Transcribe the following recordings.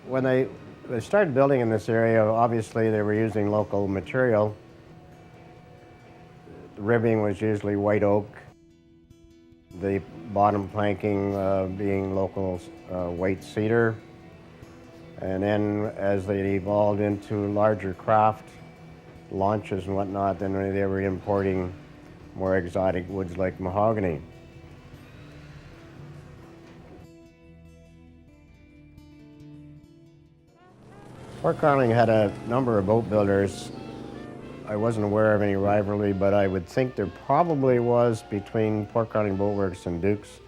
When they started building in this area, obviously they were using local material. The ribbing was usually white oak, the bottom planking being local white cedar. And then as they evolved into larger craft launches and whatnot, then they were importing more exotic woods like mahogany. Port Carling had a number of boat builders. I wasn't aware of any rivalry, but I would think there probably was between Port Carling Boat Works and Dukes.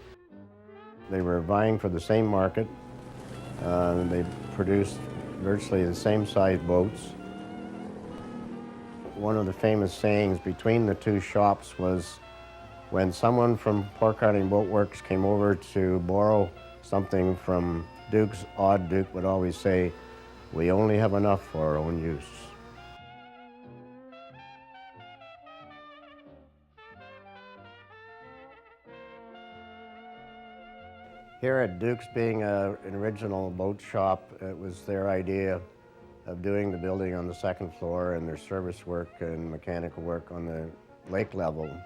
They were vying for the same market. They produced virtually the same size boats. One of the famous sayings between the two shops was when someone from Port Carling Boat Works came over to borrow something from Dukes, Odd Duke would always say, "We only have enough for our own use." Here at Dukes, being an original boat shop, it was their idea of doing the building on the second floor and their service work and mechanical work on the lake level. Of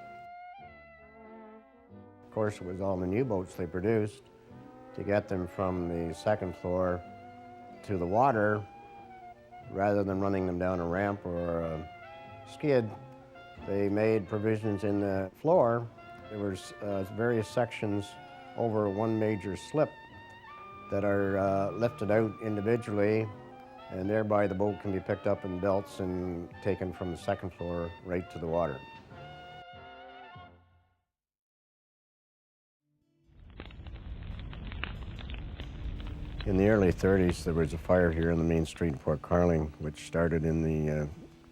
course, it was all the new boats they produced. To get them from the second floor to the water, rather than running them down a ramp or a skid, they made provisions in the floor. There were various sections over one major slip that are lifted out individually, and thereby the boat can be picked up in belts and taken from the second floor right to the water. In the early 30s, there was a fire here on the main street in Port Carling, which started in the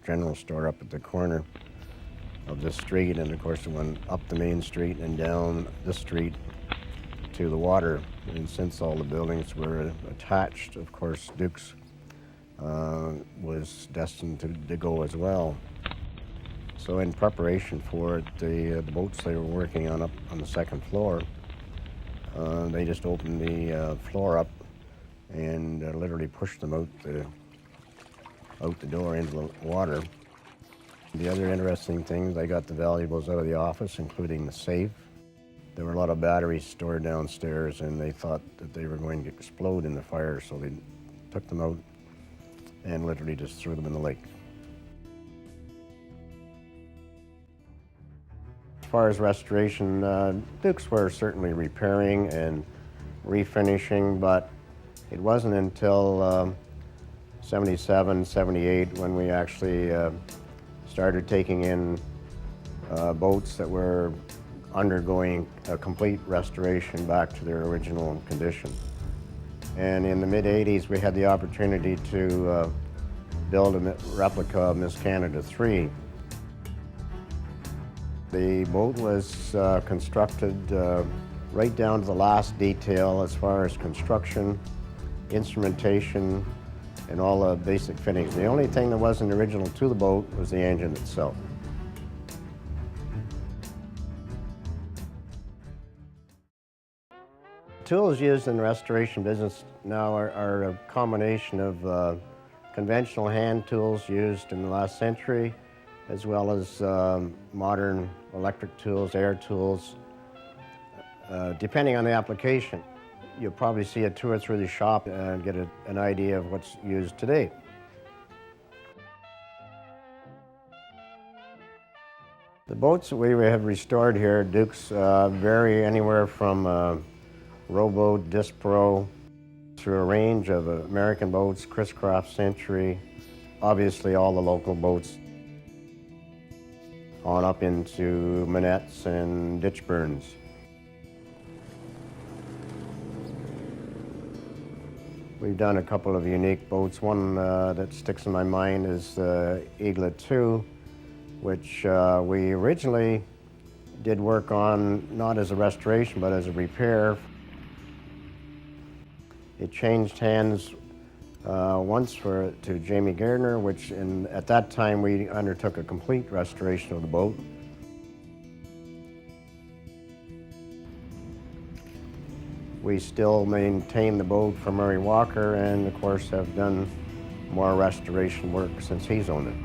general store up at the corner of the street, and of course it went up the main street and down the street to the water. And since all the buildings were attached, of course, Dukes was destined to go as well. So in preparation for it, the boats they were working on up on the second floor, they just opened the floor up and literally pushed them out the door into the water. The other interesting thing, they got the valuables out of the office, including the safe. There were a lot of batteries stored downstairs, and they thought that they were going to explode in the fire, so they took them out and literally just threw them in the lake. As far as restoration, Dukes were certainly repairing and refinishing, but it wasn't until 77, 78 when we actually started taking in boats that were undergoing a complete restoration back to their original condition. And in the mid-80s, we had the opportunity to build a replica of Miss Canada 3. The boat was constructed right down to the last detail as far as construction, instrumentation, and all the basic fittings. The only thing that wasn't original to the boat was the engine itself. Tools used in the restoration business now are a combination of conventional hand tools used in the last century, as well as modern electric tools, air tools. Depending on the application, you'll probably see a tour through the shop and get an idea of what's used today. The boats that we have restored here at Dukes vary anywhere from rowboat, disc pro, through a range of American boats, Chris-Craft Century, obviously all the local boats, on up into Manettes and Ditchburns. We've done a couple of unique boats. One that sticks in my mind is the Eaglet 2, which we originally did work on not as a restoration but as a repair. It changed hands once to Jamie Gardner, which at that time we undertook a complete restoration of the boat. We still maintain the boat for Murray Walker and, of course, have done more restoration work since he's owned it.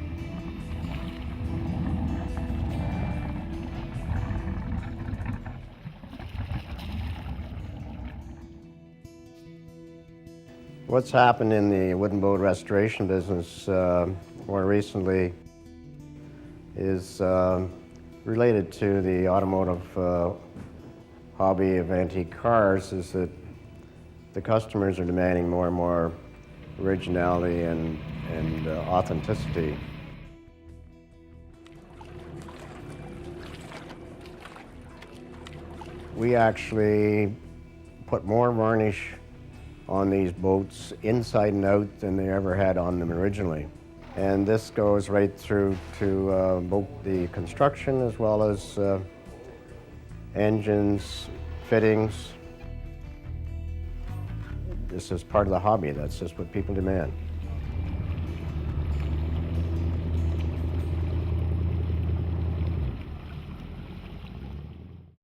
What's happened in the wooden boat restoration business more recently is related to the automotive hobby of antique cars, is that the customers are demanding more and more originality and authenticity. We actually put more varnish on these boats inside and out than they ever had on them originally. And this goes right through to both the construction as well as engines, fittings. This is part of the hobby. That's just what people demand.